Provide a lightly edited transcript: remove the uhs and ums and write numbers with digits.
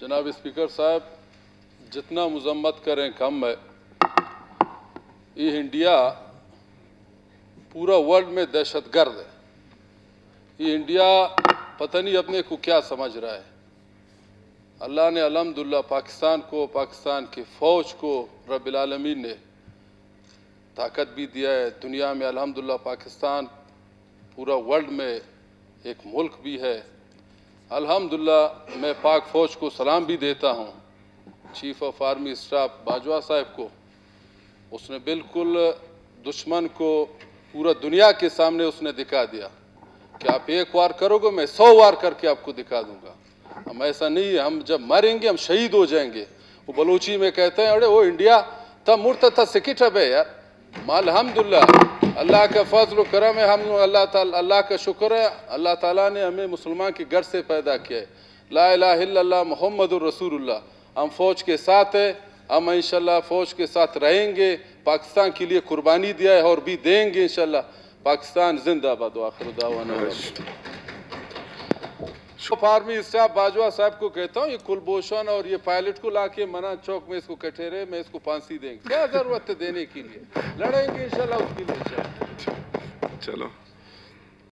जनाब स्पीकर साहब, जितना मजम्मत करें कम है। ये इंडिया पूरा वर्ल्ड में दहशतगर्द है। ये इंडिया पता नहीं अपने को क्या समझ रहा है। अल्लाह ने अल्हम्दुलिल्लाह पाकिस्तान को, पाकिस्तान की फ़ौज को रब्बिल आलमीन ने ताकत भी दिया है। दुनिया में अल्हम्दुलिल्लाह पाकिस्तान पूरा वर्ल्ड में एक मुल्क भी है। अल्हम्दुलिल्लाह मैं पाक फ़ौज को सलाम भी देता हूँ। Chief of army staff Bajwa साहब को, उसने बिल्कुल दुश्मन को पूरा दुनिया के सामने उसने दिखा दिया कि आप एक वार करोगे, मैं 100 वार करके आपको दिखा दूंगा। हम ऐसा नहीं है, हम जब मरेंगे हम शहीद हो जाएंगे। वो बलूची में कहते हैं, अरे वो इंडिया तब मुर्ता था सिकिट है यार। अल्हम्दुलिल्लाह अल्लाह का फजल करम है, हम अल्लाह का शुक्र है। अल्लाह ताला ने हमें मुसलमान के घर से पैदा किया है। ला इलाहा इल्लल्लाह मुहम्मदुर रसूलुल्लाह। हम फ़ौज के साथ है, हम इंशाल्लाह फ़ौज के साथ रहेंगे। पाकिस्तान के लिए कुर्बानी दिया है और भी देंगे इंशाल्लाह। पाकिस्तान जिंदाबाद। आखिर दावाना आर्मी स्टाफ बाजवा साहब को कहता हूँ, ये कुलभूषण और ये पायलट को लाके मना चौक में इसको कठेरे में इसको फांसी देंगे। क्या जरूरत है देने के लिए, लड़ेंगे इंशाल्लाह उसके लिए। चलो।